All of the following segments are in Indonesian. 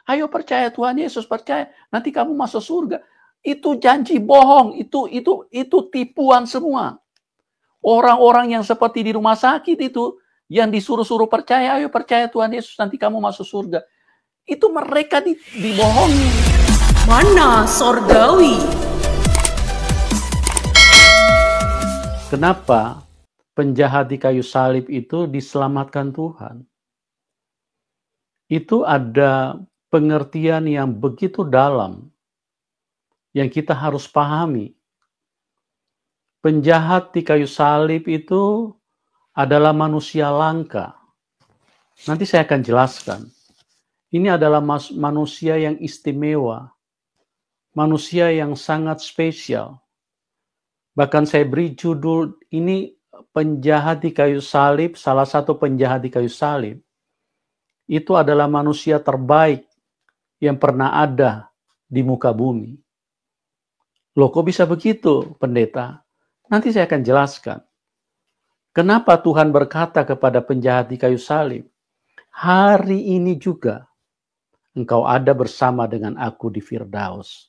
Ayo percaya Tuhan Yesus, percaya, nanti kamu masuk surga. Itu janji bohong, itu tipuan semua. Orang-orang yang seperti di rumah sakit itu, yang disuruh-suruh percaya, ayo percaya Tuhan Yesus, nanti kamu masuk surga. Itu mereka dibohongi. Mana Sorgawi? Kenapa penjahat di kayu salib itu diselamatkan Tuhan? Itu ada pengertian yang begitu dalam yang kita harus pahami. Penjahat di kayu salib itu adalah manusia langka. Nanti saya akan jelaskan. Ini adalah manusia yang istimewa, manusia yang sangat spesial. Bahkan saya beri judul ini penjahat di kayu salib, salah satu penjahat di kayu salib. Itu adalah manusia terbaik yang pernah ada di muka bumi. Loh, kok bisa begitu, pendeta? Nanti saya akan jelaskan. Kenapa Tuhan berkata kepada penjahat di kayu salib, hari ini juga engkau ada bersama dengan aku di Firdaus.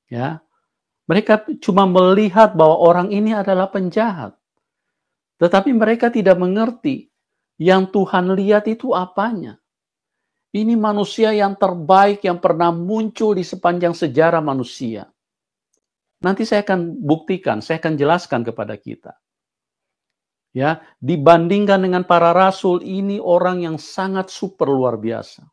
Ya, mereka cuma melihat bahwa orang ini adalah penjahat. Tetapi mereka tidak mengerti yang Tuhan lihat itu apanya. Ini manusia yang terbaik yang pernah muncul di sepanjang sejarah manusia. Nanti saya akan buktikan, saya akan jelaskan kepada kita. Ya, dibandingkan dengan para rasul, ini orang yang sangat super luar biasa.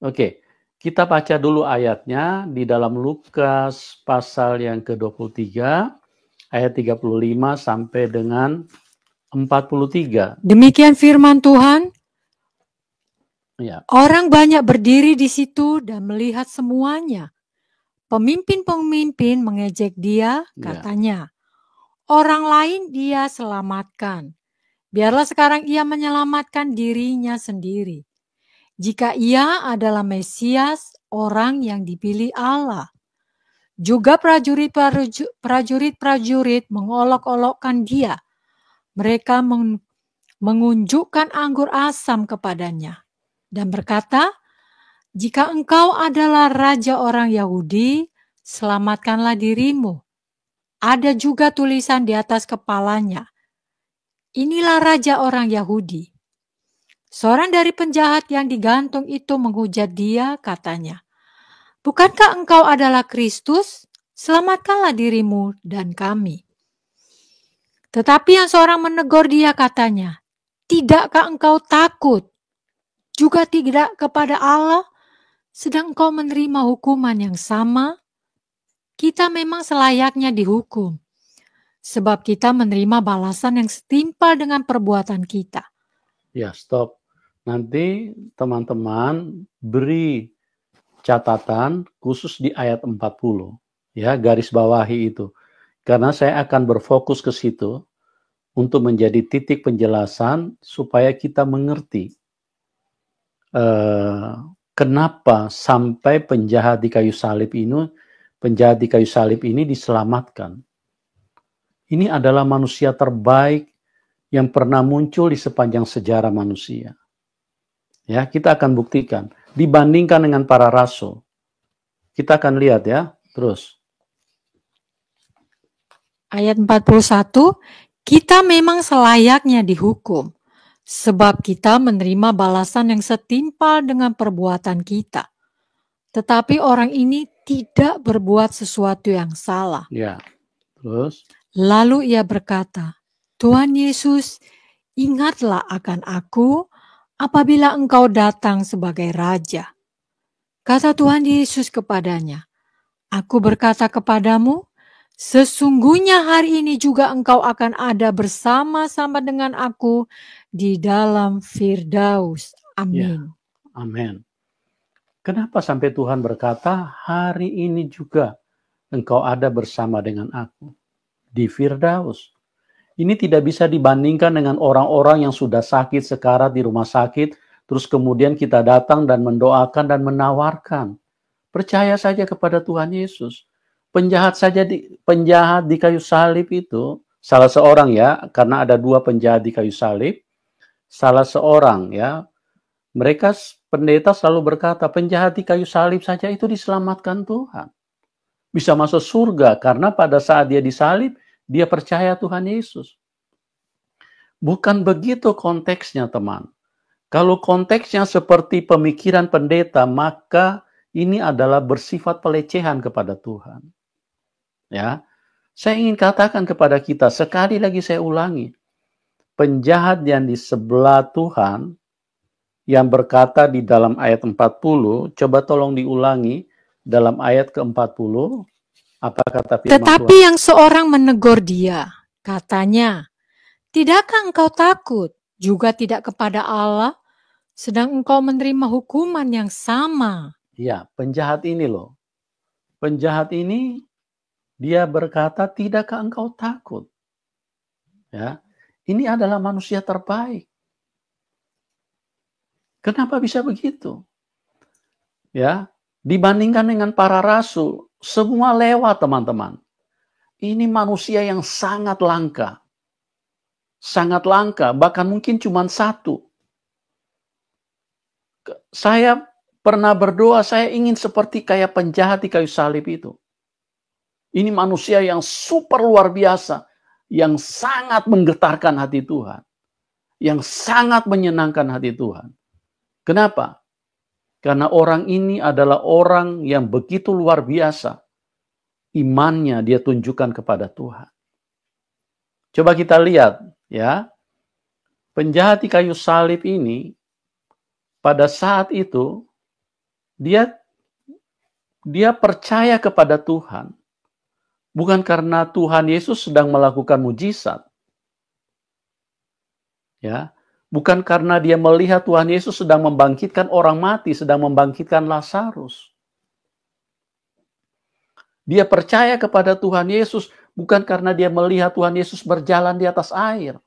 Oke, kita baca dulu ayatnya di dalam Lukas pasal yang ke-23, ayat 35 sampai dengan 43. Demikian firman Tuhan. Ya. Orang banyak berdiri di situ dan melihat semuanya. Pemimpin-pemimpin mengejek dia, katanya, orang lain dia selamatkan. Biarlah sekarang ia menyelamatkan dirinya sendiri. Jika ia adalah Mesias, orang yang dipilih Allah. Juga prajurit-prajurit mengolok-olokkan dia. Mereka mengunjukkan anggur asam kepadanya dan berkata, jika engkau adalah raja orang Yahudi, selamatkanlah dirimu. Ada juga tulisan di atas kepalanya, inilah raja orang Yahudi. Seorang dari penjahat yang digantung itu menghujat dia, katanya, bukankah engkau adalah Kristus? Selamatkanlah dirimu dan kami. Tetapi yang seorang menegur dia, katanya, tidakkah engkau takut? Juga tidak kepada Allah, sedang engkau menerima hukuman yang sama? Kita memang selayaknya dihukum, sebab kita menerima balasan yang setimpal dengan perbuatan kita. Ya, stop. Nanti teman-teman beri catatan khusus di ayat 40. Ya, garis bawahi itu. Karena saya akan berfokus ke situ untuk menjadi titik penjelasan supaya kita mengerti kenapa sampai penjahat di kayu salib ini diselamatkan. Ini adalah manusia terbaik yang pernah muncul di sepanjang sejarah manusia. Ya, kita akan buktikan. Dibandingkan dengan para rasul. Kita akan lihat ya, terus. Ayat 41, kita memang selayaknya dihukum, sebab kita menerima balasan yang setimpal dengan perbuatan kita. Tetapi orang ini tidak berbuat sesuatu yang salah. Ya, terus. Lalu ia berkata, Tuhan Yesus, ingatlah akan aku apabila engkau datang sebagai raja. Kata Tuhan Yesus kepadanya, aku berkata kepadamu, sesungguhnya hari ini juga engkau akan ada bersama-sama dengan aku di dalam Firdaus. Amin. Ya, amin. Kenapa sampai Tuhan berkata, hari ini juga engkau ada bersama dengan aku di Firdaus? Ini tidak bisa dibandingkan dengan orang-orang yang sudah sakit sekarat di rumah sakit, terus kemudian kita datang dan mendoakan dan menawarkan. Percaya saja kepada Tuhan Yesus. Penjahat di kayu salib itu, salah seorang ya, karena ada dua penjahat di kayu salib, salah seorang ya, mereka pendeta selalu berkata, penjahat di kayu salib saja itu diselamatkan Tuhan. Bisa masuk surga karena pada saat dia disalib, dia percaya Tuhan Yesus. Bukan begitu konteksnya, teman. Kalau konteksnya seperti pemikiran pendeta, maka ini adalah bersifat pelecehan kepada Tuhan. Ya, saya ingin katakan kepada kita, sekali lagi saya ulangi, penjahat yang di sebelah Tuhan, yang berkata di dalam ayat 40, coba tolong diulangi dalam ayat ke-40, apa kata firman Tetapi Tuhan? yang seorang menegur dia, katanya, tidakkah engkau takut juga tidak kepada Allah, sedang engkau menerima hukuman yang sama? Ya, penjahat ini loh. Penjahat ini, dia berkata, tidakkah engkau takut? Ya, ini adalah manusia terbaik. Kenapa bisa begitu? Ya, dibandingkan dengan para rasul, semua lewat, teman-teman. Ini manusia yang sangat langka. Sangat langka, bahkan mungkin cuma satu. Saya pernah berdoa, saya ingin seperti kayak penjahat di kayu salib itu. Ini manusia yang super luar biasa, yang sangat menggetarkan hati Tuhan, yang sangat menyenangkan hati Tuhan. Kenapa? Karena orang ini adalah orang yang begitu luar biasa. Imannya dia tunjukkan kepada Tuhan. Coba kita lihat, ya. Penjahat di kayu salib ini, pada saat itu, dia percaya kepada Tuhan. Bukan karena Tuhan Yesus sedang melakukan mujizat. Ya, bukan karena dia melihat Tuhan Yesus sedang membangkitkan orang mati, sedang membangkitkan Lazarus. Dia percaya kepada Tuhan Yesus bukan karena dia melihat Tuhan Yesus berjalan di atas air.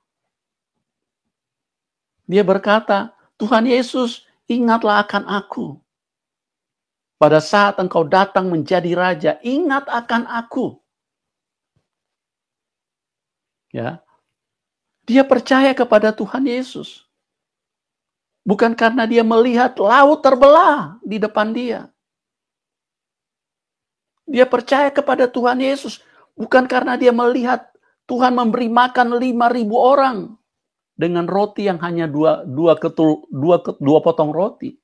Dia berkata, Tuhan Yesus, ingatlah akan aku. Pada saat engkau datang menjadi raja, ingat akan aku. Ya, dia percaya kepada Tuhan Yesus. Bukan karena dia melihat laut terbelah di depan dia. Dia percaya kepada Tuhan Yesus. Bukan karena dia melihat Tuhan memberi makan 5.000 orang. Dengan roti yang hanya dua potong roti.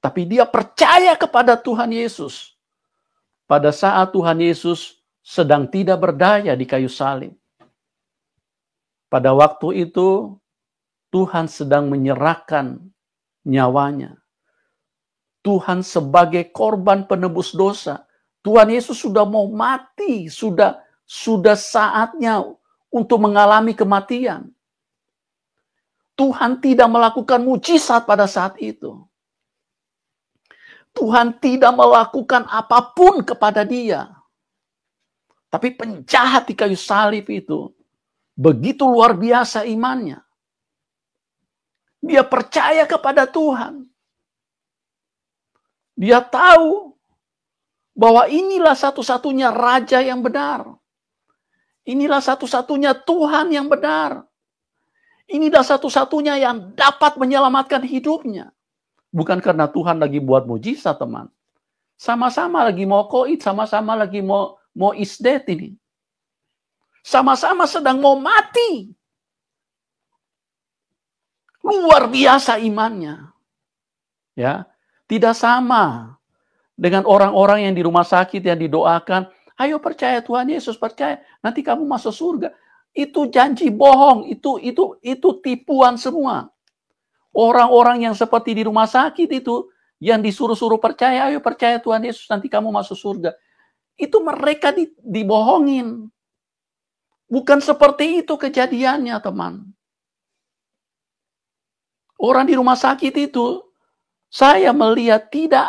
Tapi dia percaya kepada Tuhan Yesus. Pada saat Tuhan Yesus sedang tidak berdaya di kayu salib. Pada waktu itu, Tuhan sedang menyerahkan nyawanya. Tuhan sebagai korban penebus dosa. Tuhan Yesus sudah mau mati, sudah saatnya untuk mengalami kematian. Tuhan tidak melakukan mujizat pada saat itu. Tuhan tidak melakukan apapun kepada dia. Tapi penjahat di kayu salib itu begitu luar biasa imannya. Dia percaya kepada Tuhan. Dia tahu bahwa inilah satu-satunya raja yang benar. Inilah satu-satunya Tuhan yang benar. Inilah satu-satunya yang dapat menyelamatkan hidupnya. Bukan karena Tuhan lagi buat mujizat, teman. Sama-sama lagi mau koid, sama-sama lagi mau isdet ini. Sama-sama sedang mau mati. Luar biasa imannya. Ya, tidak sama dengan orang-orang yang di rumah sakit yang didoakan, ayo percaya Tuhan Yesus, percaya, nanti kamu masuk surga. Itu janji bohong, itu tipuan semua. Orang-orang yang seperti di rumah sakit itu, yang disuruh-suruh percaya, ayo percaya Tuhan Yesus, nanti kamu masuk surga. Itu mereka dibohongin. Bukan seperti itu kejadiannya, teman. Orang di rumah sakit itu, saya melihat tidak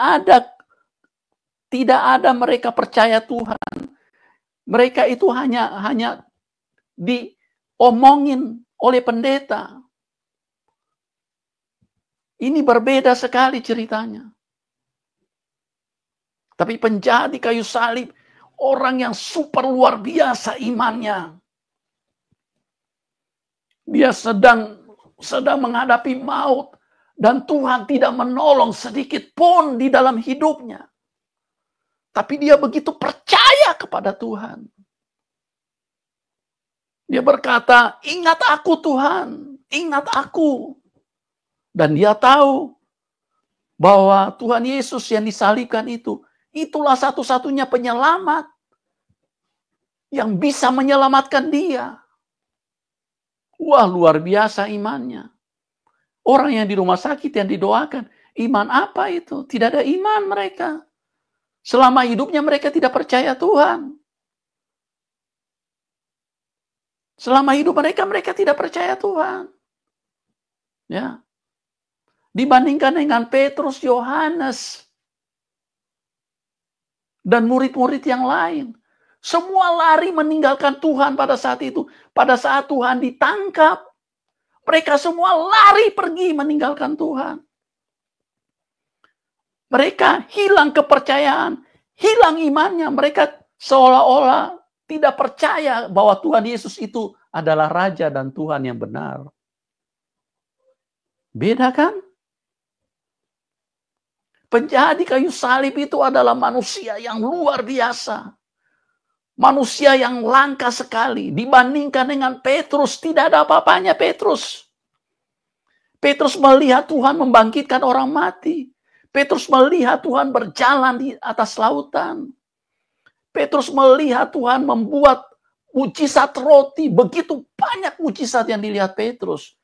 ada mereka percaya Tuhan. Mereka itu hanya diomongin oleh pendeta. Ini berbeda sekali ceritanya. Tapi penjahat di kayu salib, orang yang super luar biasa imannya. Dia sedang menghadapi maut. Dan Tuhan tidak menolong sedikit pun di dalam hidupnya. Tapi dia begitu percaya kepada Tuhan. Dia berkata, ingat aku Tuhan, ingat aku. Dan dia tahu bahwa Tuhan Yesus yang disalibkan itu, itulah satu-satunya penyelamat yang bisa menyelamatkan dia. Wah, luar biasa imannya. Orang yang di rumah sakit yang didoakan, iman apa itu? Tidak ada iman mereka. Selama hidupnya mereka tidak percaya Tuhan. Selama hidup mereka tidak percaya Tuhan. Ya. Dibandingkan dengan Petrus, Yohanes, dan murid-murid yang lain. Semua lari meninggalkan Tuhan pada saat itu. Pada saat Tuhan ditangkap, mereka semua lari pergi meninggalkan Tuhan. Mereka hilang kepercayaan, hilang imannya. Mereka seolah-olah tidak percaya bahwa Tuhan Yesus itu adalah Raja dan Tuhan yang benar. Beda kan? Penjahat di kayu salib itu adalah manusia yang luar biasa. Manusia yang langka sekali. Dibandingkan dengan Petrus, tidak ada apa-apanya Petrus. Petrus melihat Tuhan membangkitkan orang mati. Petrus melihat Tuhan berjalan di atas lautan. Petrus melihat Tuhan membuat mujizat roti. Begitu banyak mujizat yang dilihat Petrus.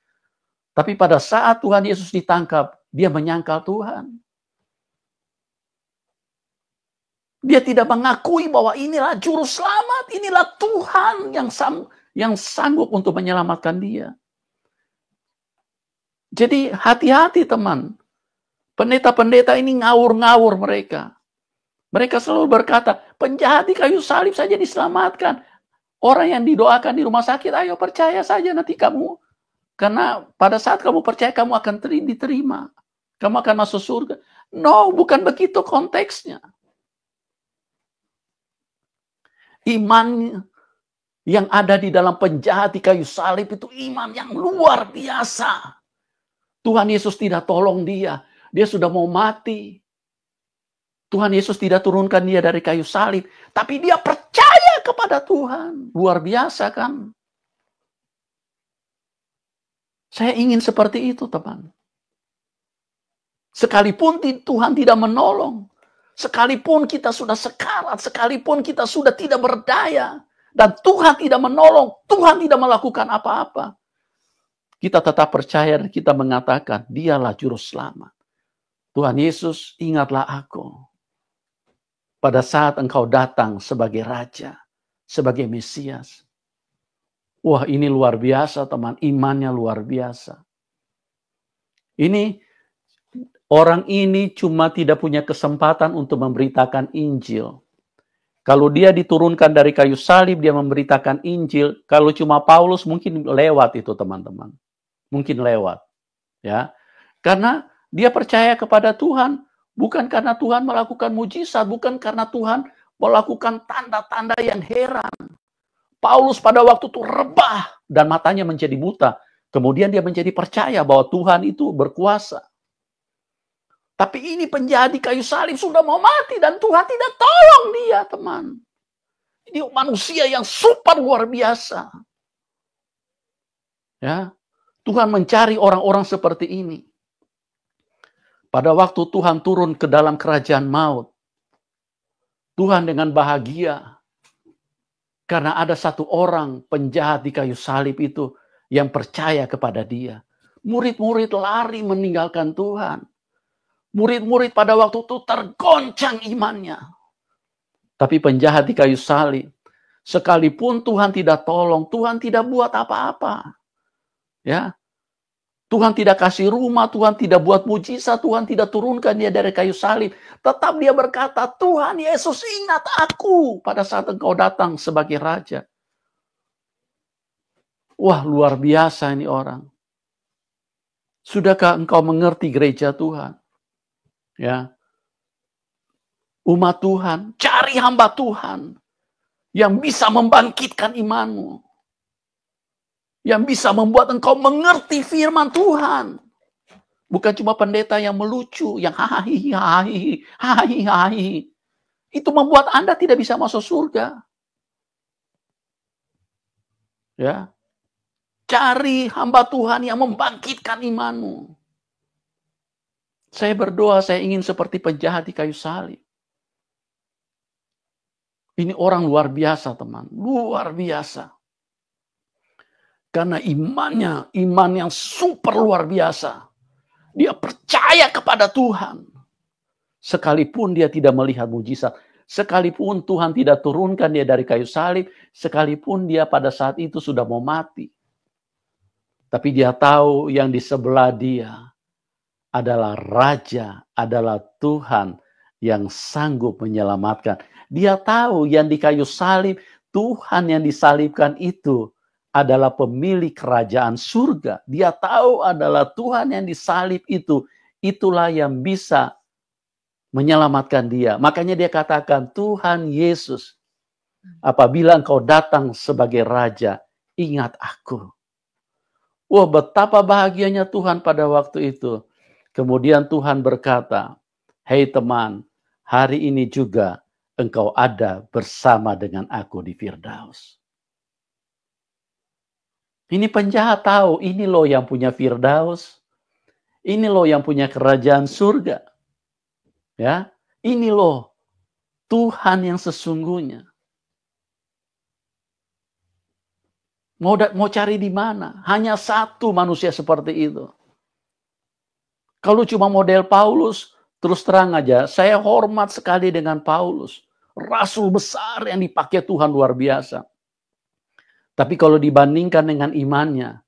Tapi pada saat Tuhan Yesus ditangkap, dia menyangkal Tuhan. Dia tidak mengakui bahwa inilah juru selamat, inilah Tuhan yang sanggup untuk menyelamatkan dia. Jadi hati-hati teman. Pendeta-pendeta ini ngawur-ngawur mereka. Mereka selalu berkata, penjahat di kayu salib saja diselamatkan. Orang yang didoakan di rumah sakit, ayo percaya saja nanti kamu. Karena pada saat kamu percaya, kamu akan diterima. Kamu akan masuk surga. No, bukan begitu konteksnya. Iman yang ada di dalam penjahat di kayu salib itu iman yang luar biasa. Tuhan Yesus tidak tolong dia. Dia sudah mau mati. Tuhan Yesus tidak turunkan dia dari kayu salib. Tapi dia percaya kepada Tuhan. Luar biasa kan? Saya ingin seperti itu teman. Sekalipun Tuhan tidak menolong. Sekalipun kita sudah sekarat, sekalipun kita sudah tidak berdaya, dan Tuhan tidak menolong, Tuhan tidak melakukan apa-apa, kita tetap percaya dan kita mengatakan, dialah juru selamat. Tuhan Yesus, ingatlah aku. Pada saat engkau datang sebagai Raja, sebagai Mesias. Wah, ini luar biasa teman, imannya luar biasa. Orang ini cuma tidak punya kesempatan untuk memberitakan Injil. Kalau dia diturunkan dari kayu salib, dia memberitakan Injil. Kalau cuma Paulus mungkin lewat itu teman-teman. Mungkin lewat. Ya, karena dia percaya kepada Tuhan. Bukan karena Tuhan melakukan mujizat. Bukan karena Tuhan melakukan tanda-tanda yang heran. Paulus pada waktu itu rebah dan matanya menjadi buta. Kemudian dia menjadi percaya bahwa Tuhan itu berkuasa. Tapi ini penjahat di kayu salib sudah mau mati dan Tuhan tidak tolong dia, teman. Ini manusia yang super luar biasa. Ya, Tuhan mencari orang-orang seperti ini. Pada waktu Tuhan turun ke dalam kerajaan maut, Tuhan dengan bahagia karena ada satu orang penjahat di kayu salib itu yang percaya kepada dia. Murid-murid lari meninggalkan Tuhan. Murid-murid pada waktu itu tergoncang imannya. Tapi penjahat di kayu salib, sekalipun Tuhan tidak tolong, Tuhan tidak buat apa-apa. Ya, Tuhan tidak kasih rumah, Tuhan tidak buat mujizat, Tuhan tidak turunkan dia dari kayu salib. Tetap dia berkata, Tuhan Yesus ingat aku pada saat engkau datang sebagai Raja. Wah, luar biasa ini orang. Sudahkah engkau mengerti gereja Tuhan? Ya, umat Tuhan, cari hamba Tuhan yang bisa membangkitkan imanmu, yang bisa membuat engkau mengerti firman Tuhan, Bukan cuma pendeta yang melucu, yang hahi. Itu membuat Anda tidak bisa masuk surga. Ya. Cari hamba Tuhan yang membangkitkan imanmu. Saya berdoa, saya ingin seperti penjahat di kayu salib. Ini orang luar biasa, teman. Luar biasa. Karena imannya, iman yang super luar biasa. Dia percaya kepada Tuhan. Sekalipun dia tidak melihat mujizat. Sekalipun Tuhan tidak turunkan dia dari kayu salib. Sekalipun dia pada saat itu sudah mau mati. Tapi dia tahu yang di sebelah dia adalah Raja, adalah Tuhan yang sanggup menyelamatkan. Dia tahu yang di kayu salib, Tuhan yang disalibkan itu adalah pemilik kerajaan surga. Dia tahu adalah Tuhan yang disalib itu, itulah yang bisa menyelamatkan dia. Makanya dia katakan, Tuhan Yesus, apabila engkau datang sebagai Raja, ingat aku. Wah, betapa bahagianya Tuhan pada waktu itu. Kemudian Tuhan berkata, hei teman, hari ini juga engkau ada bersama dengan aku di Firdaus. Ini penjahat tahu, ini loh yang punya Firdaus. Ini loh yang punya kerajaan surga. Ya, ini loh Tuhan yang sesungguhnya. Mau cari di mana? Hanya satu manusia seperti itu. Kalau cuma model Paulus, terus terang aja, saya hormat sekali dengan Paulus. Rasul besar yang dipakai Tuhan luar biasa. Tapi kalau dibandingkan dengan imannya,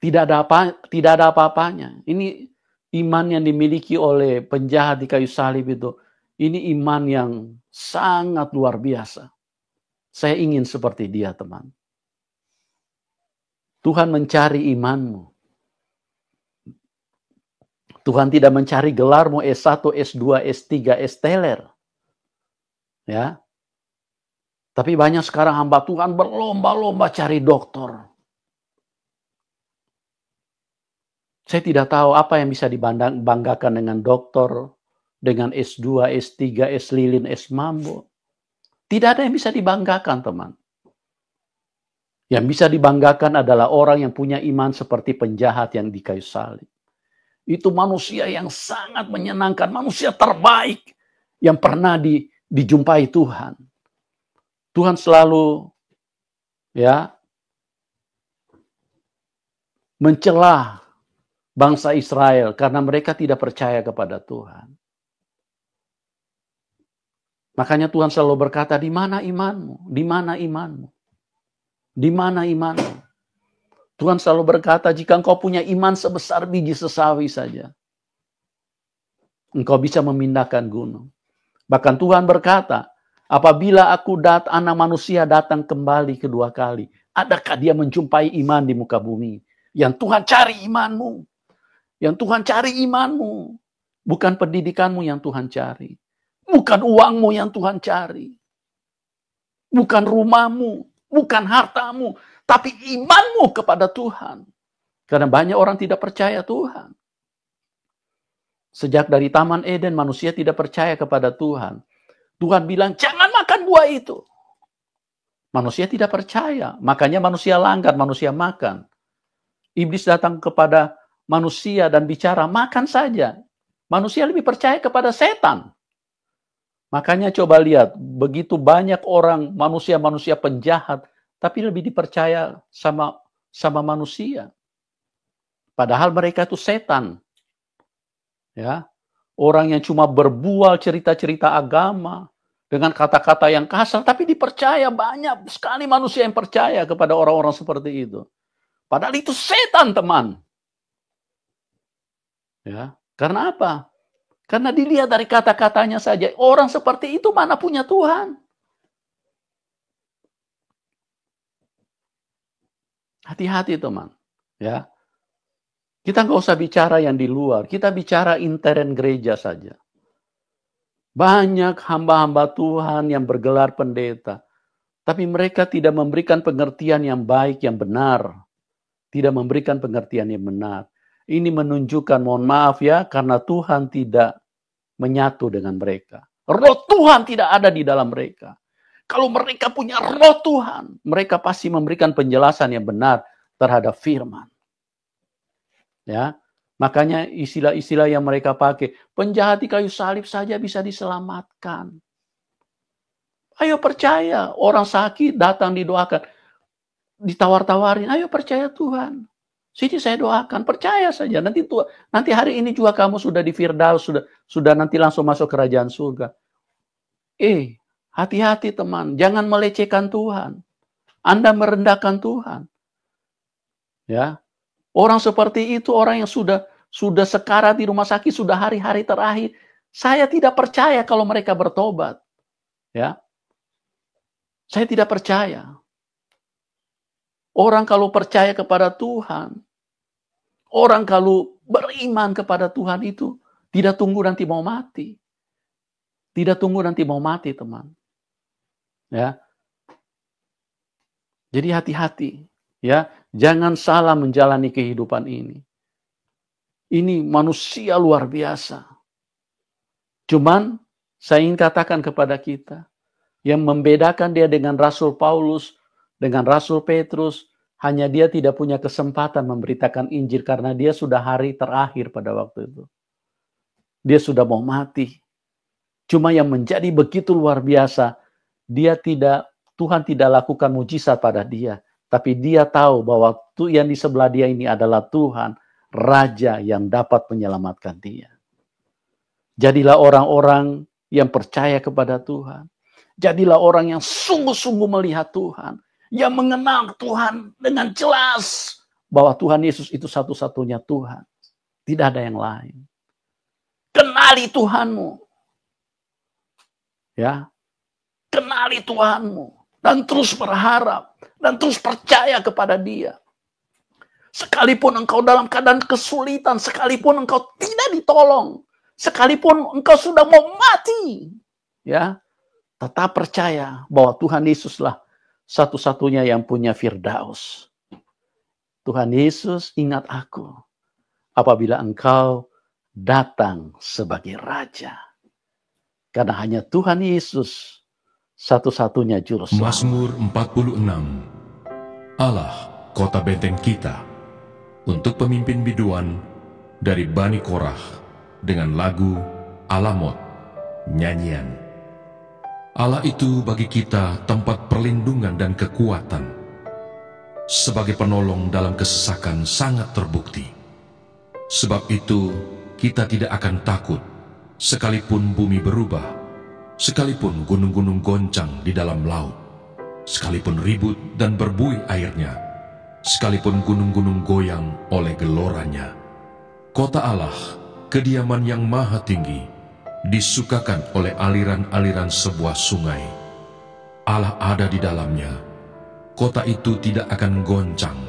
tidak ada apa-apanya. Ini iman yang dimiliki oleh penjahat di kayu salib itu. Ini iman yang sangat luar biasa. Saya ingin seperti dia, teman. Tuhan mencari imanmu. Tuhan tidak mencari gelarmu S1, S2, S3, S-teler. Ya. Tapi banyak sekarang hamba Tuhan berlomba-lomba cari doktor. Saya tidak tahu apa yang bisa dibanggakan dengan doktor, dengan S2, S3, S-lilin, S-mambo. Tidak ada yang bisa dibanggakan, teman. Yang bisa dibanggakan adalah orang yang punya iman seperti penjahat yang di kayu salib. Itu manusia yang sangat menyenangkan, manusia terbaik yang pernah dijumpai Tuhan. Tuhan selalu mencela bangsa Israel karena mereka tidak percaya kepada Tuhan. Makanya Tuhan selalu berkata, di mana imanmu? Di mana imanmu? Di mana imanmu? Tuhan selalu berkata, jika engkau punya iman sebesar biji sesawi saja, engkau bisa memindahkan gunung. Bahkan Tuhan berkata, apabila anak manusia datang kembali kedua kali, adakah dia menjumpai iman di muka bumi? Yang Tuhan cari imanmu. Yang Tuhan cari imanmu. Bukan pendidikanmu yang Tuhan cari. Bukan uangmu yang Tuhan cari. Bukan rumahmu. Bukan hartamu. Tapi imanmu kepada Tuhan. Karena banyak orang tidak percaya Tuhan. Sejak dari Taman Eden, manusia tidak percaya kepada Tuhan. Tuhan bilang, jangan makan buah itu. Manusia tidak percaya. Makanya manusia langgar, manusia makan. Iblis datang kepada manusia dan bicara, makan saja. Manusia lebih percaya kepada setan. Makanya coba lihat, begitu banyak orang, manusia-manusia penjahat, tapi lebih dipercaya sama manusia. Padahal mereka itu setan. Ya, orang yang cuma berbual cerita-cerita agama dengan kata-kata yang kasar, tapi dipercaya. Banyak sekali manusia yang percaya kepada orang-orang seperti itu. Padahal itu setan, teman. Ya, karena apa? Karena dilihat dari kata-katanya saja, orang seperti itu mana punya Tuhan? Hati-hati, teman. Ya, kita nggak usah bicara yang di luar, kita bicara intern gereja saja. Banyak hamba-hamba Tuhan yang bergelar pendeta, tapi mereka tidak memberikan pengertian yang baik, yang benar. Tidak memberikan pengertian yang benar. Ini menunjukkan, mohon maaf ya, karena Tuhan tidak menyatu dengan mereka. Roh Tuhan tidak ada di dalam mereka. Kalau mereka punya roh Tuhan, mereka pasti memberikan penjelasan yang benar terhadap firman. Ya, makanya istilah-istilah yang mereka pakai, penjahat di kayu salib saja bisa diselamatkan. Ayo percaya, orang sakit datang didoakan, ditawar-tawarin, ayo percaya Tuhan. Sini saya doakan, percaya saja. Nanti hari ini juga kamu sudah di Firdaus, sudah nanti langsung masuk kerajaan surga. Hati-hati teman, jangan melecehkan Tuhan. Anda merendahkan Tuhan. Ya, orang seperti itu, orang yang sudah sekarat di rumah sakit, sudah hari-hari terakhir. Saya tidak percaya kalau mereka bertobat. Ya, saya tidak percaya. Orang kalau percaya kepada Tuhan, orang kalau beriman kepada Tuhan itu tidak tunggu nanti mau mati. Tidak tunggu nanti mau mati, teman. Ya. Jadi hati-hati, ya. Jangan salah menjalani kehidupan ini. Ini manusia luar biasa. Cuman saya ingin katakan kepada kita, yang membedakan dia dengan Rasul Paulus, dengan Rasul Petrus, hanya dia tidak punya kesempatan memberitakan Injil karena dia sudah hari terakhir pada waktu itu. Dia sudah mau mati. Cuma yang menjadi begitu luar biasa, Tuhan tidak lakukan mujizat pada dia, tapi dia tahu bahwa yang di sebelah dia ini adalah Tuhan, Raja yang dapat menyelamatkan dia. Jadilah orang-orang yang percaya kepada Tuhan. Jadilah orang yang sungguh-sungguh melihat Tuhan, yang mengenal Tuhan dengan jelas bahwa Tuhan Yesus itu satu-satunya Tuhan. Tidak ada yang lain. Kenali Tuhanmu. Ya. Kenali Tuhanmu. Dan terus berharap. Dan terus percaya kepada Dia. Sekalipun engkau dalam keadaan kesulitan. Sekalipun engkau tidak ditolong. Sekalipun engkau sudah mau mati. Ya. Tetap percaya bahwa Tuhan Yesuslah satu-satunya yang punya Firdaus. Tuhan Yesus, ingat aku apabila engkau datang sebagai Raja. Karena hanya Tuhan Yesus satu-satunya juru selamat. Mazmur 46. Allah, kota benteng kita. Untuk pemimpin biduan dari Bani Korah dengan lagu Alamot, nyanyian. Allah itu bagi kita tempat perlindungan dan kekuatan. Sebagai penolong dalam kesesakan sangat terbukti. Sebab itu kita tidak akan takut, sekalipun bumi berubah, sekalipun gunung-gunung goncang di dalam laut, sekalipun ribut dan berbuih airnya, sekalipun gunung-gunung goyang oleh geloranya. Kota Allah, kediaman yang maha tinggi, disukakan oleh aliran-aliran sebuah sungai. Allah ada di dalamnya. Kota itu tidak akan goncang.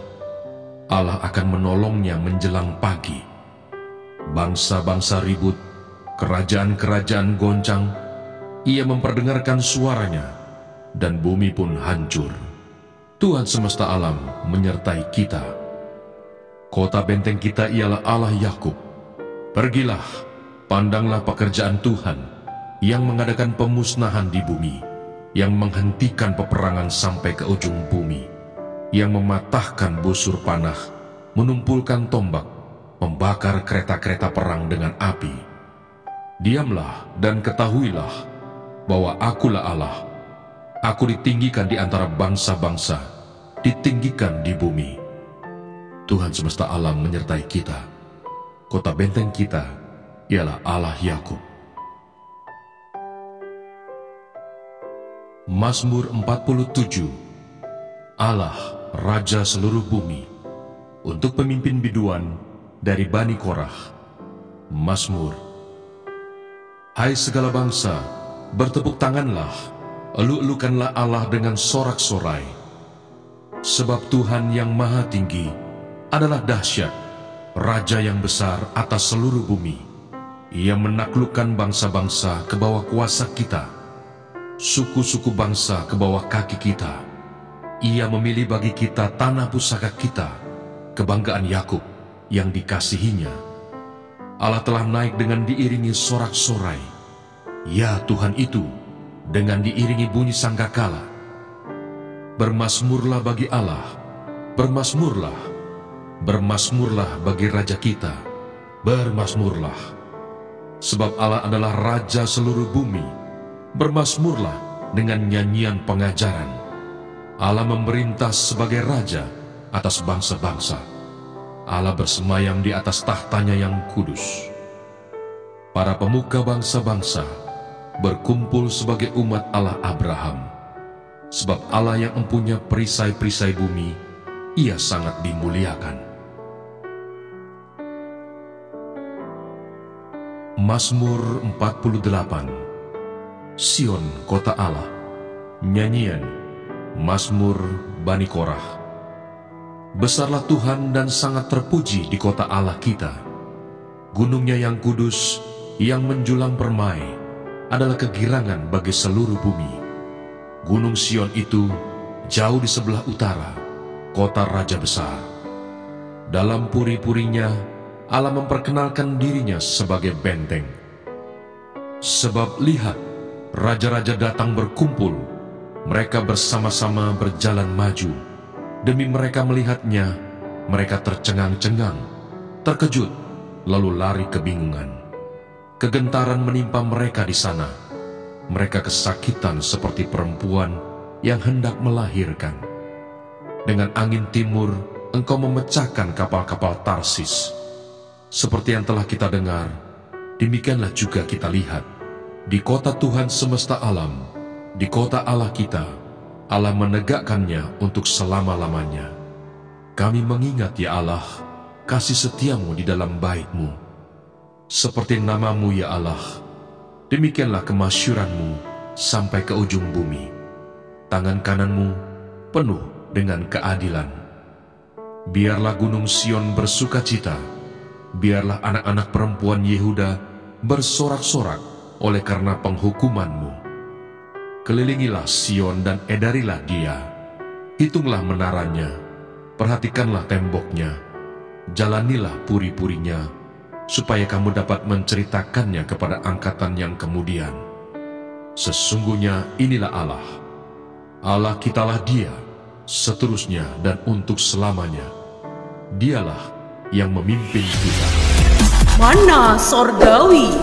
Allah akan menolongnya menjelang pagi. Bangsa-bangsa ribut, kerajaan-kerajaan goncang. Ia memperdengarkan suaranya, dan bumi pun hancur. Tuhan semesta alam menyertai kita. Kota benteng kita ialah Allah Yakub. Pergilah, pandanglah pekerjaan Tuhan yang mengadakan pemusnahan di bumi, yang menghentikan peperangan sampai ke ujung bumi, yang mematahkan busur panah, menumpulkan tombak, membakar kereta-kereta perang dengan api. Diamlah dan ketahuilah bahwa akulah Allah. Aku ditinggikan di antara bangsa-bangsa, ditinggikan di bumi. Tuhan semesta alam menyertai kita. Kota benteng kita ialah Allah Yakub. Mazmur 47. Allah, Raja seluruh bumi. Untuk pemimpin biduan dari Bani Korah. Mazmur. Hai segala bangsa, bertepuk tanganlah, elu-elukanlah Allah dengan sorak-sorai. Sebab Tuhan yang maha tinggi adalah dahsyat, Raja yang besar atas seluruh bumi. Ia menaklukkan bangsa-bangsa ke bawah kuasa kita, suku-suku bangsa ke bawah kaki kita. Ia memilih bagi kita tanah pusaka kita, kebanggaan Yakub, yang dikasihinya. Allah telah naik dengan diiringi sorak-sorai. Ya Tuhan itu, dengan diiringi bunyi sangkakala. Bermasmurlah bagi Allah, bermasmurlah, bermasmurlah bagi Raja kita, bermasmurlah. Sebab Allah adalah Raja seluruh bumi, bermasmurlah dengan nyanyian pengajaran. Allah memerintah sebagai Raja atas bangsa-bangsa. Allah bersemayam di atas tahtanya yang kudus. Para pemuka bangsa-bangsa berkumpul sebagai umat Allah Abraham. Sebab Allah yang empunya perisai-perisai bumi, Ia sangat dimuliakan. Mazmur 48. Sion, kota Allah. Nyanyian Mazmur Bani Korah. Besarlah Tuhan dan sangat terpuji di kota Allah kita. Gunungnya yang kudus, yang menjulang permai, adalah kegirangan bagi seluruh bumi. Gunung Sion itu jauh di sebelah utara, kota Raja besar. Dalam puri-purinya, Allah memperkenalkan dirinya sebagai benteng. Sebab lihat, raja-raja datang berkumpul, mereka bersama-sama berjalan maju. Demi mereka melihatnya, mereka tercengang-cengang, terkejut, lalu lari kebingungan. Kegentaran menimpa mereka di sana. Mereka kesakitan seperti perempuan yang hendak melahirkan. Dengan angin timur, engkau memecahkan kapal-kapal Tarsis. Seperti yang telah kita dengar, demikianlah juga kita lihat. Di kota Tuhan semesta alam, di kota Allah kita, Allah menegakkannya untuk selama-lamanya. Kami mengingat, ya Allah, kasih setiamu di dalam bait-Mu. Seperti namamu, ya Allah, demikianlah kemasyuranmu sampai ke ujung bumi. Tangan kananmu penuh dengan keadilan. Biarlah gunung Sion bersukacita, biarlah anak-anak perempuan Yehuda bersorak-sorak oleh karena penghukumanmu. Kelilingilah Sion dan edarilah dia. Hitunglah menaranya, perhatikanlah temboknya, jalanilah puri-purinya, supaya kamu dapat menceritakannya kepada angkatan yang kemudian. Sesungguhnya inilah Allah. Allah kitalah Dia, seterusnya dan untuk selamanya. Dialah yang memimpin kita. Mana Sorgawi.